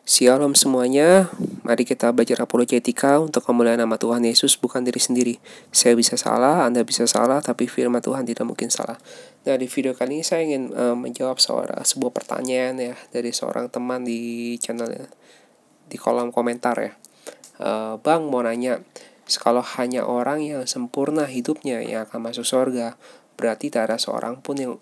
Shalom semuanya, mari kita belajar apologetika untuk kemuliaan nama Tuhan Yesus, bukan diri sendiri. Saya bisa salah, Anda bisa salah, tapi firman Tuhan tidak mungkin salah. Nah, di video kali ini saya ingin menjawab sebuah pertanyaan ya dari seorang teman di channel di kolom komentar ya. Bang mau nanya, kalau hanya orang yang sempurna hidupnya yang akan masuk surga, berarti tak ada seorang pun yang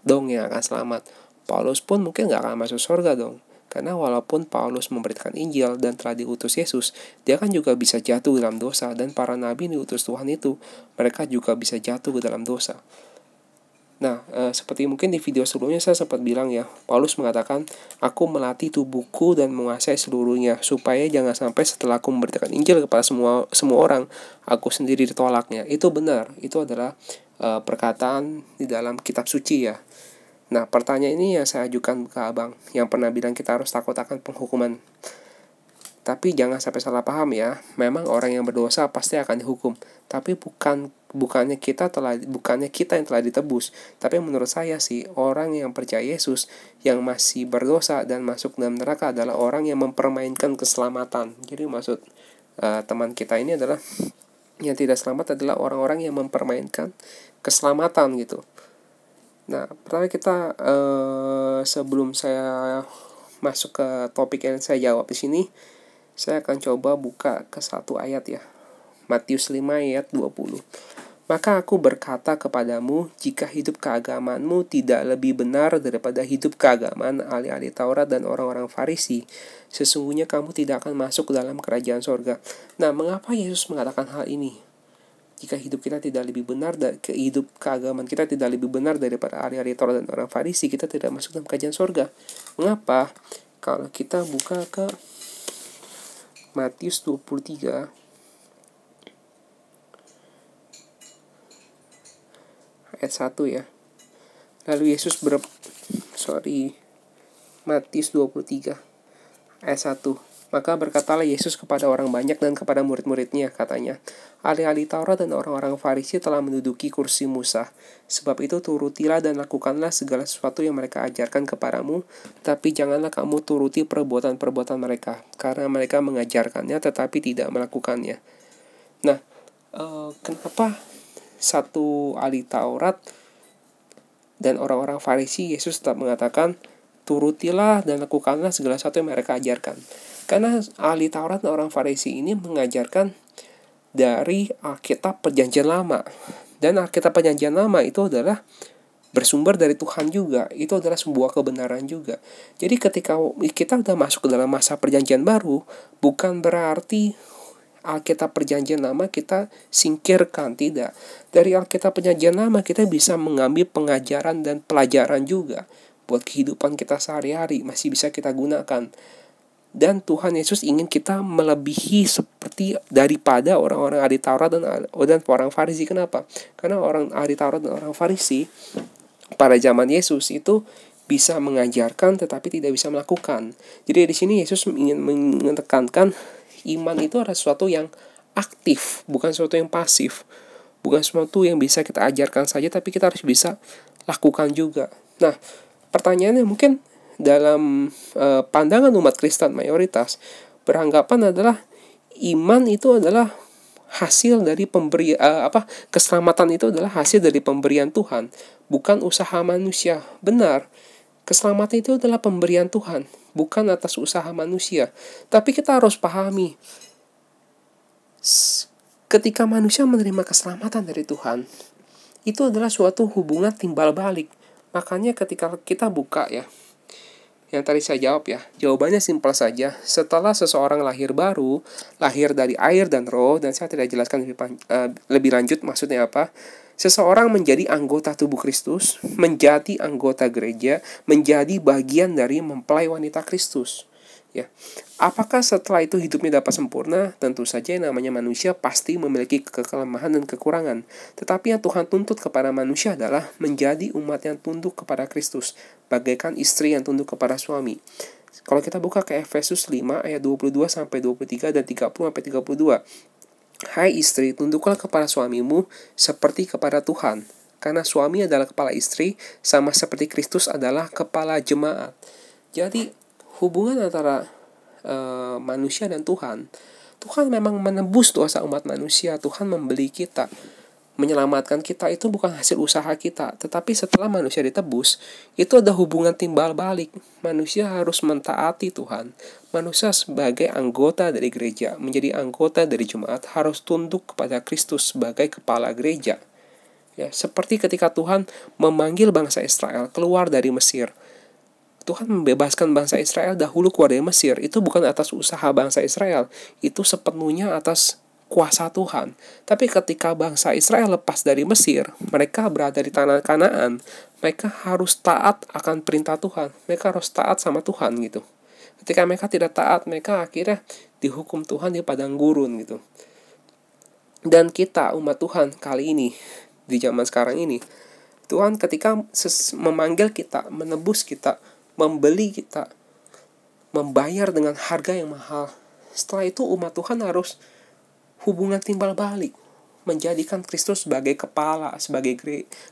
akan selamat. Paulus pun mungkin gak akan masuk surga dong. Karena walaupun Paulus memberitakan Injil dan telah diutus Yesus, dia kan juga bisa jatuh dalam dosa. Dan para nabi diutus Tuhan itu, mereka juga bisa jatuh ke dalam dosa. Nah, seperti mungkin di video sebelumnya saya sempat bilang ya, Paulus mengatakan, aku melatih tubuhku dan menguasai seluruhnya, supaya jangan sampai setelah aku memberitakan Injil kepada semua orang, aku sendiri ditolaknya. Itu benar, itu adalah perkataan di dalam kitab suci ya. Nah, pertanyaan ini yang saya ajukan ke abang, yang pernah bilang kita harus takut akan penghukuman. Tapi jangan sampai salah paham ya, memang orang yang berdosa pasti akan dihukum. Tapi bukannya kita yang telah ditebus. Tapi menurut saya sih, orang yang percaya Yesus, yang masih berdosa dan masuk dalam neraka adalah orang yang mempermainkan keselamatan. Jadi maksud teman kita ini adalah, yang tidak selamat adalah orang-orang yang mempermainkan keselamatan gitu. Nah, pertama kita sebelum saya masuk ke topik yang saya jawab di sini, saya akan coba buka ke satu ayat ya. Matius 5 ayat 20. Maka aku berkata kepadamu, jika hidup keagamaanmu tidak lebih benar daripada hidup keagamaan ahli-ahli Taurat dan orang-orang Farisi, sesungguhnya kamu tidak akan masuk ke dalam kerajaan sorga. Nah, mengapa Yesus mengatakan hal ini? Jika hidup kita tidak lebih benar, hidup keagamaan kita tidak lebih benar daripada ahli-ahli Taurat dan orang Farisi, kita tidak masuk dalam kerajaan sorga. Mengapa? Kalau kita buka ke Matius 23 ayat 1 ya. Lalu Yesus Matius 23 ayat 1. Maka berkatalah Yesus kepada orang banyak dan kepada murid-muridnya, katanya, ahli-ahli Taurat dan orang-orang Farisi telah menduduki kursi Musa. Sebab itu turutilah dan lakukanlah segala sesuatu yang mereka ajarkan kepadamu, tapi janganlah kamu turuti perbuatan-perbuatan mereka, karena mereka mengajarkannya tetapi tidak melakukannya. Nah, kenapa satu ahli Taurat dan orang-orang Farisi Yesus tetap mengatakan, turutilah dan lakukanlah segala sesuatu yang mereka ajarkan? Karena ahli Taurat dan orang Farisi ini mengajarkan dari Alkitab Perjanjian Lama. Dan Alkitab Perjanjian Lama itu adalah bersumber dari Tuhan juga. Itu adalah sebuah kebenaran juga. Jadi ketika kita sudah masuk ke dalam masa Perjanjian Baru, bukan berarti Alkitab Perjanjian Lama kita singkirkan, tidak. Dari Alkitab Perjanjian Lama kita bisa mengambil pengajaran dan pelajaran juga. Buat kehidupan kita sehari-hari masih bisa kita gunakan. Dan Tuhan Yesus ingin kita melebihi seperti daripada orang-orang ahli Taurat dan orang Farisi. Kenapa? Karena orang ahli Taurat dan orang Farisi pada zaman Yesus itu bisa mengajarkan tetapi tidak bisa melakukan. Jadi di sini Yesus ingin menekankan iman itu adalah sesuatu yang aktif, bukan sesuatu yang pasif. Bukan sesuatu yang bisa kita ajarkan saja, tapi kita harus bisa lakukan juga. Nah, pertanyaannya mungkin dalam pandangan umat Kristen mayoritas beranggapan adalah iman itu adalah hasil dari keselamatan itu adalah hasil dari pemberian Tuhan, bukan usaha manusia. Benar, keselamatan itu adalah pemberian Tuhan, bukan atas usaha manusia. Tapi kita harus pahami, ketika manusia menerima keselamatan dari Tuhan, itu adalah suatu hubungan timbal balik. Makanya ketika kita buka ya, yang tadi saya jawab ya, jawabannya simpel saja. Setelah seseorang lahir baru, lahir dari air dan roh, dan saya tidak jelaskan lebih lanjut maksudnya apa. Seseorang menjadi anggota tubuh Kristus, menjadi anggota gereja, menjadi bagian dari mempelai wanita Kristus. Ya, apakah setelah itu hidupnya dapat sempurna? Tentu saja yang namanya manusia pasti memiliki kelemahan dan kekurangan. Tetapi yang Tuhan tuntut kepada manusia adalah menjadi umat yang tunduk kepada Kristus, bagaikan istri yang tunduk kepada suami. Kalau kita buka ke Efesus 5 ayat 22 sampai 23 dan 30 sampai 32. Hai istri, tunduklah kepada suamimu seperti kepada Tuhan. Karena suami adalah kepala istri, sama seperti Kristus adalah kepala jemaat. Jadi hubungan antara manusia dan Tuhan. Tuhan memang menebus dosa umat manusia. Tuhan membeli kita, menyelamatkan kita. Itu bukan hasil usaha kita, tetapi setelah manusia ditebus, itu ada hubungan timbal balik. Manusia harus mentaati Tuhan. Manusia sebagai anggota dari gereja, menjadi anggota dari jemaat, harus tunduk kepada Kristus sebagai kepala gereja. Ya, seperti ketika Tuhan memanggil bangsa Israel keluar dari Mesir. Tuhan membebaskan bangsa Israel dahulu keluar dari Mesir. Itu bukan atas usaha bangsa Israel, itu sepenuhnya atas kuasa Tuhan. Tapi ketika bangsa Israel lepas dari Mesir, mereka berada di tanah Kanaan, mereka harus taat akan perintah Tuhan. Mereka harus taat sama Tuhan gitu. Ketika mereka tidak taat, mereka akhirnya dihukum Tuhan di padang gurun gitu. Dan kita umat Tuhan kali ini, di zaman sekarang ini, Tuhan ketika memanggil kita, menebus kita, membeli kita, membayar dengan harga yang mahal. Setelah itu umat Tuhan harus hubungan timbal balik, menjadikan Kristus sebagai kepala, sebagai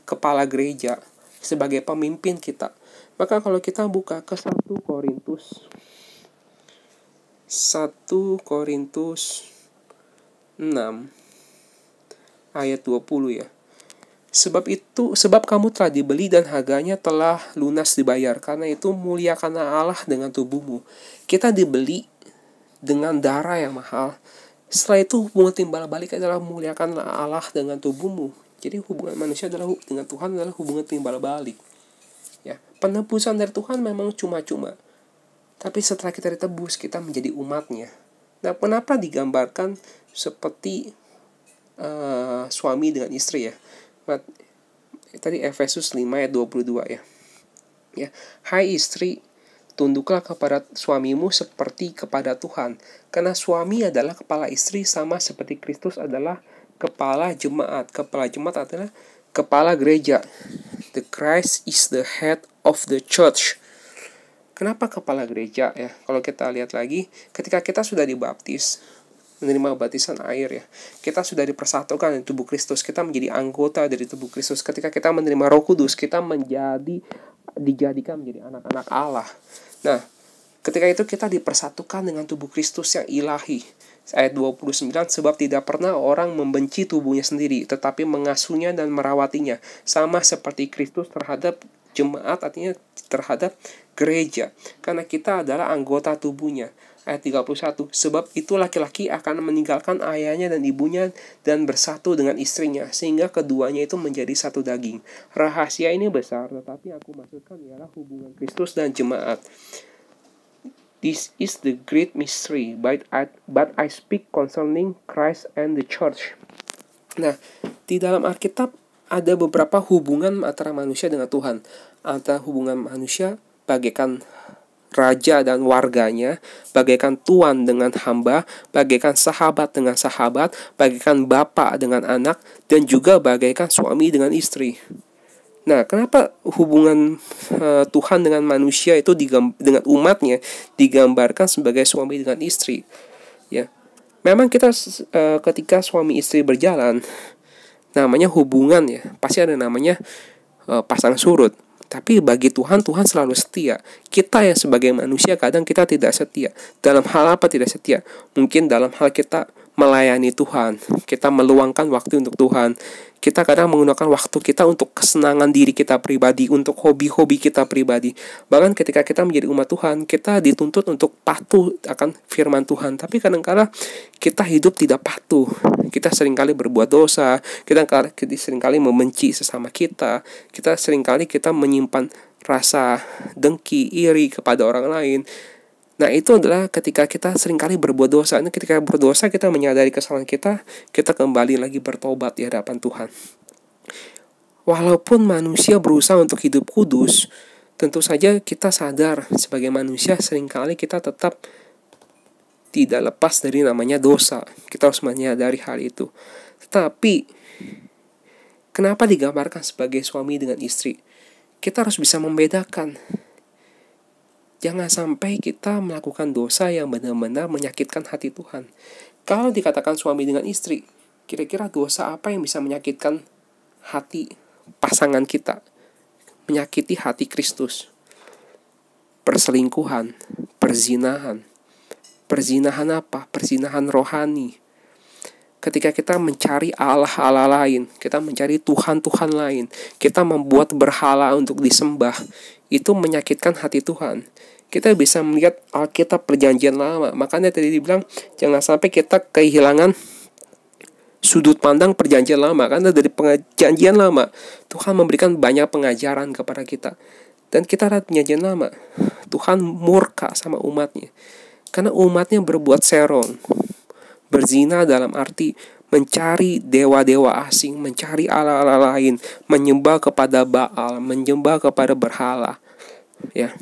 kepala gereja, sebagai pemimpin kita. Maka kalau kita buka ke 1 Korintus 6 ayat 20 ya. Sebab kamu telah dibeli dan harganya telah lunas dibayar. Karena itu muliakanlah Allah dengan tubuhmu. Kita dibeli dengan darah yang mahal. Setelah itu hubungan timbal balik adalah muliakanlah Allah dengan tubuhmu. Jadi hubungan manusia dengan Tuhan adalah hubungan timbal balik. Ya, penebusan dari Tuhan memang cuma-cuma. Tapi setelah kita ditebus, kita menjadi umatnya. Nah, kenapa digambarkan seperti suami dengan istri ya? Tadi Efesus 5 ayat 22 ya. Ya, hai istri, tunduklah kepada suamimu seperti kepada Tuhan. Karena suami adalah kepala istri, sama seperti Kristus adalah kepala jemaat. Kepala jemaat adalah kepala gereja. The Christ is the head of the church. Kenapa kepala gereja ya? Kalau kita lihat lagi, ketika kita sudah dibaptis, menerima baptisan air ya, kita sudah dipersatukan dengan tubuh Kristus, kita menjadi anggota dari tubuh Kristus. Ketika kita menerima Roh Kudus, kita dijadikan menjadi anak-anak Allah. Nah, ketika itu kita dipersatukan dengan tubuh Kristus yang ilahi. Ayat 29, sebab tidak pernah orang membenci tubuhnya sendiri, tetapi mengasuhnya dan merawatinya, sama seperti Kristus terhadap jemaat, artinya terhadap gereja, karena kita adalah anggota tubuhnya. Ayat 31, sebab itu laki-laki akan meninggalkan ayahnya dan ibunya dan bersatu dengan istrinya, sehingga keduanya itu menjadi satu daging. Rahasia ini besar, tetapi aku maksudkan ialah hubungan Kristus dan jemaat. This is the great mystery, but I speak concerning Christ and the church. Nah, di dalam Alkitab ada beberapa hubungan antara manusia dengan Tuhan. Antara hubungan manusia bagaikan raja dan warganya, bagaikan tuan dengan hamba, bagaikan sahabat dengan sahabat, bagaikan bapak dengan anak, dan juga bagaikan suami dengan istri. Nah, kenapa hubungan Tuhan dengan manusia itu dengan umatnya digambarkan sebagai suami dengan istri? Ya, memang kita ketika suami istri berjalan, namanya hubungan ya, pasti ada namanya pasang surut. Tapi bagi Tuhan, Tuhan selalu setia. Kita yang sebagai manusia kadang kita tidak setia. Dalam hal apa tidak setia? Mungkin dalam hal kita melayani Tuhan, kita meluangkan waktu untuk Tuhan. Kita kadang menggunakan waktu kita untuk kesenangan diri kita pribadi, untuk hobi-hobi kita pribadi. Bahkan ketika kita menjadi umat Tuhan, kita dituntut untuk patuh akan firman Tuhan. Tapi kadang-kadang kita hidup tidak patuh. Kita seringkali berbuat dosa, kita seringkali membenci sesama kita seringkali menyimpan rasa dengki, iri kepada orang lain. Nah, itu adalah ketika kita seringkali berbuat dosa. Nah, ketika berdosa kita menyadari kesalahan kita kembali lagi bertobat di hadapan Tuhan. Walaupun manusia berusaha untuk hidup kudus, tentu saja kita sadar sebagai manusia seringkali kita tetap tidak lepas dari namanya dosa. Kita harus menyadari hal itu. Tetapi kenapa digambarkan sebagai suami dengan istri? Kita harus bisa membedakan. Jangan sampai kita melakukan dosa yang benar-benar menyakitkan hati Tuhan. Kalau dikatakan suami dengan istri, kira-kira dosa apa yang bisa menyakitkan hati pasangan kita? Menyakiti hati Kristus. Perselingkuhan, perzinahan, Perzinahan apa? Perzinahan rohani. Ketika kita mencari Allah-Allah lain, kita mencari Tuhan-Tuhan lain, kita membuat berhala untuk disembah, itu menyakitkan hati Tuhan. Kita bisa melihat Alkitab Perjanjian Lama. Makanya tadi dibilang jangan sampai kita kehilangan sudut pandang Perjanjian Lama. Karena dari Perjanjian Lama Tuhan memberikan banyak pengajaran kepada kita. Dan kita lihat Perjanjian Lama, Tuhan murka sama umatnya karena umatnya berbuat serong, berzina dalam arti mencari dewa-dewa asing, mencari Allah-Allah lain, menyembah kepada Baal, menyembah kepada berhala, ya.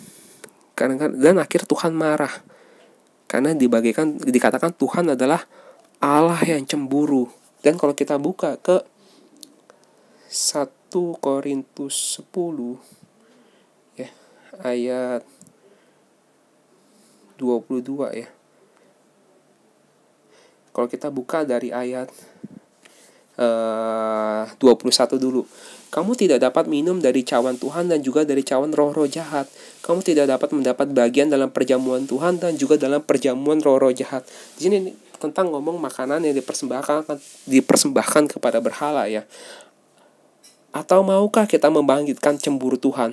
Dan akhir Tuhan marah karena dikatakan Tuhan adalah Allah yang cemburu. Dan kalau kita buka ke 1 Korintus 10 ya, ayat 22 ya. Kalau kita buka dari ayat 21 dulu. Kamu tidak dapat minum dari cawan Tuhan dan juga dari cawan roh-roh jahat. Kamu tidak dapat mendapat bagian dalam perjamuan Tuhan dan juga dalam perjamuan roh-roh jahat. Di sini tentang ngomong makanan yang dipersembahkan kepada berhala ya. Atau maukah kita membangkitkan cemburu Tuhan?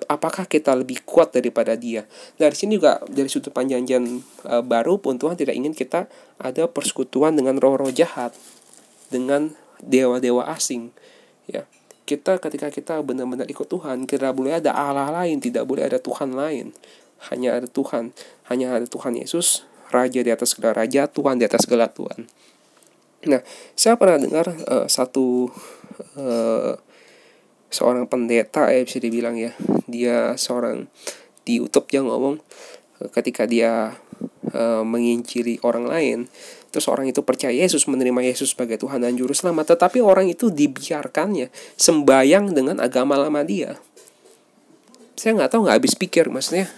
Apakah kita lebih kuat daripada Dia? Dari sini juga dari sudut Perjanjian baru pun Tuhan tidak ingin kita ada persekutuan dengan roh-roh jahat, dengan dewa-dewa asing. Ya, ketika kita benar-benar ikut Tuhan, tidak boleh ada Allah lain, tidak boleh ada Tuhan lain. Hanya ada Tuhan Yesus, Raja di atas segala raja, Tuhan di atas segala Tuhan. Nah, saya pernah dengar seorang pendeta bisa dibilang ya, dia seorang di YouTube yang ngomong ketika dia menginjili orang lain, terus orang itu percaya Yesus, menerima Yesus sebagai Tuhan dan Juru Selamat, tetapi orang itu dibiarkannya sembayang dengan agama lama dia. Saya nggak habis pikir, maksudnya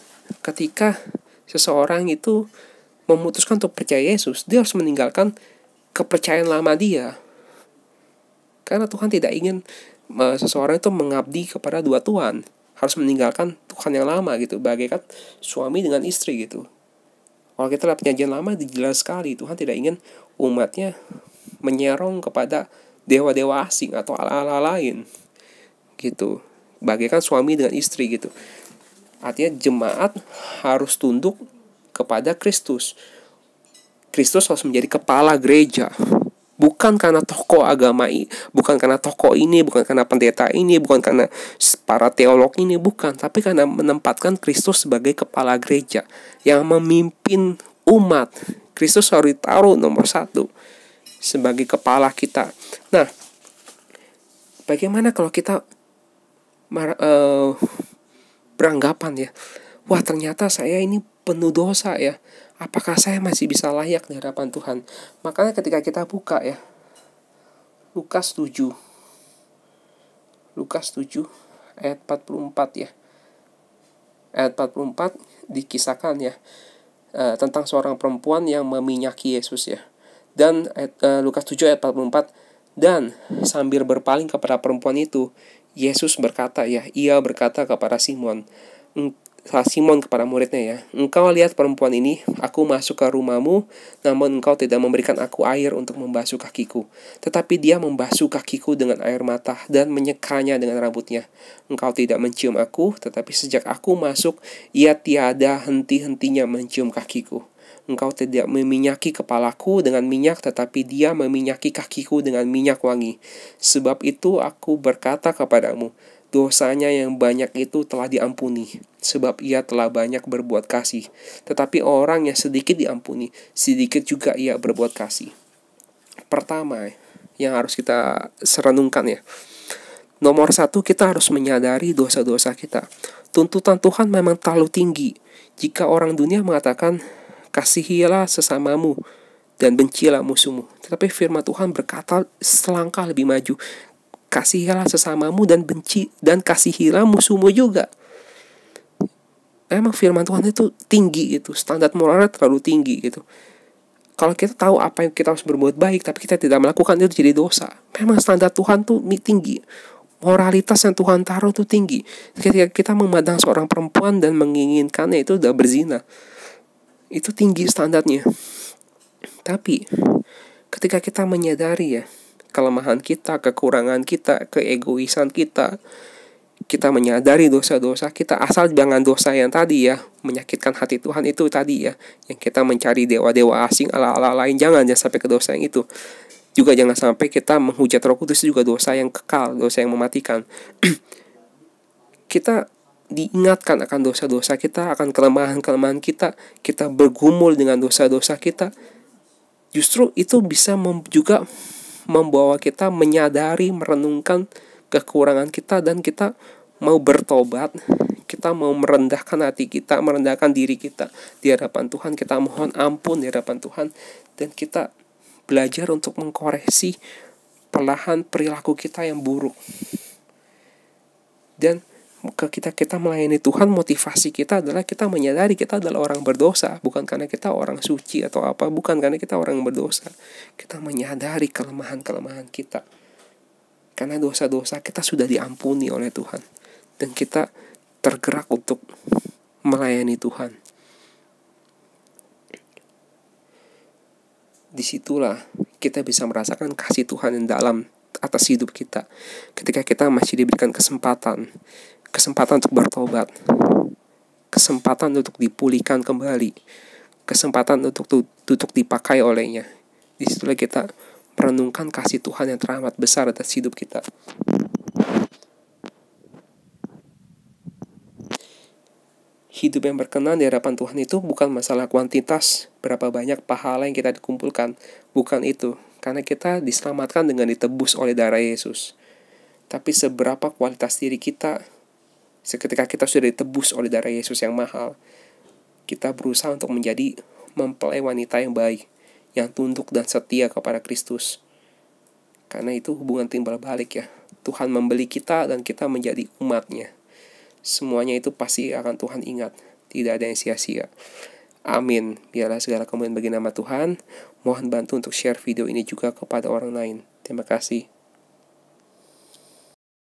ketika seseorang itu memutuskan untuk percaya Yesus, dia harus meninggalkan kepercayaan lama dia, karena Tuhan tidak ingin seseorang itu mengabdi kepada dua Tuhan, harus meninggalkan Tuhan yang lama gitu, bagaikan suami dengan istri gitu. Kalau kita lihat Perjanjian Lama jelas sekali Tuhan tidak ingin umatnya menyerong kepada dewa-dewa asing atau Allah-Allah lain gitu, bagaikan suami dengan istri gitu. Artinya jemaat harus tunduk kepada Kristus. Kristus harus menjadi kepala gereja. Bukan karena tokoh agama ini, bukan karena tokoh ini, bukan karena pendeta ini, bukan karena para teolog ini, bukan. Tapi karena menempatkan Kristus sebagai kepala gereja yang memimpin umat. Kristus harus ditaruh nomor 1 sebagai kepala kita. Nah, bagaimana kalau kita beranggapan ya, wah ternyata saya ini penuh dosa ya, apakah saya masih bisa layak di hadapan Tuhan? Makanya ketika kita buka ya, Lukas 7 ayat 44 ya. Ayat 44 dikisahkan ya tentang seorang perempuan yang meminyaki Yesus ya. Dan Lukas 7 ayat 44, dan sambil berpaling kepada perempuan itu, Yesus berkata ya, ia berkata kepada Simon kepada muridnya ya, engkau lihat perempuan ini, aku masuk ke rumahmu, namun engkau tidak memberikan aku air untuk membasuh kakiku, tetapi dia membasuh kakiku dengan air mata dan menyekanya dengan rambutnya. Engkau tidak mencium aku, tetapi sejak aku masuk, ia tiada henti-hentinya mencium kakiku. Engkau tidak meminyaki kepalaku dengan minyak, tetapi dia meminyaki kakiku dengan minyak wangi. Sebab itu aku berkata kepadamu, dosanya yang banyak itu telah diampuni, sebab ia telah banyak berbuat kasih. Tetapi orang yang sedikit diampuni, sedikit juga ia berbuat kasih. Pertama yang harus kita renungkan ya, nomor 1, kita harus menyadari dosa-dosa kita. Tuntutan Tuhan memang terlalu tinggi. Jika orang dunia mengatakan, kasihilah sesamamu dan bencilah musuhmu, tetapi firman Tuhan berkata selangkah lebih maju, kasihilah sesamamu dan kasihilah musuhmu juga. Emang firman Tuhan itu tinggi gitu, standar moralnya terlalu tinggi gitu. Kalau kita tahu apa yang kita harus berbuat baik, tapi kita tidak melakukan, itu jadi dosa. Memang standar Tuhan tuh tinggi, moralitas yang Tuhan taruh tuh tinggi. Ketika kita memandang seorang perempuan dan menginginkannya, itu udah berzina. itu tinggi standarnya. Tapi ketika kita menyadari ya kelemahan kita, kekurangan kita, keegoisan kita, kita menyadari dosa-dosa kita, asal jangan dosa yang tadi ya, menyakitkan hati Tuhan itu tadi ya, yang kita mencari dewa-dewa asing, ala-ala lain, jangan sampai ke dosa yang itu. Juga jangan sampai kita menghujat Roh Kudus, juga dosa yang kekal, dosa yang mematikan. Kita diingatkan akan dosa-dosa kita, akan kelemahan-kelemahan kita, kita bergumul dengan dosa-dosa kita. Justru itu bisa juga membawa kita menyadari, merenungkan kekurangan kita, dan kita mau bertobat, kita mau merendahkan hati kita, merendahkan diri kita di hadapan Tuhan, kita mohon ampun di hadapan Tuhan, dan kita belajar untuk mengkoreksi perlahan perilaku kita yang buruk. Dan kita melayani Tuhan, motivasi kita adalah kita menyadari kita adalah orang berdosa, bukan karena kita orang suci atau apa, bukan karena kita orang berdosa. Kita menyadari kelemahan-kelemahan kita, karena dosa-dosa kita sudah diampuni oleh Tuhan, dan kita tergerak untuk melayani Tuhan. Disitulah kita bisa merasakan kasih Tuhan yang dalam atas hidup kita. Ketika kita masih diberikan kesempatan untuk bertobat, kesempatan untuk dipulihkan kembali, kesempatan untuk dipakai olehnya. Disitulah kita merenungkan kasih Tuhan yang teramat besar atas hidup kita. Hidup yang berkenan di hadapan Tuhan itu bukan masalah kuantitas, berapa banyak pahala yang kita dikumpulkan. Bukan itu, karena kita diselamatkan dengan ditebus oleh darah Yesus. Tapi seberapa kualitas diri kita, seketika kita sudah ditebus oleh darah Yesus yang mahal, kita berusaha untuk menjadi mempelai wanita yang baik, yang tunduk dan setia kepada Kristus. Karena itu hubungan timbal balik ya. Tuhan membeli kita dan kita menjadi umatnya. Semuanya itu pasti akan Tuhan ingat. Tidak ada yang sia-sia. Amin. Biarlah segala kemuliaan bagi nama Tuhan. Mohon bantu untuk share video ini juga kepada orang lain. Terima kasih.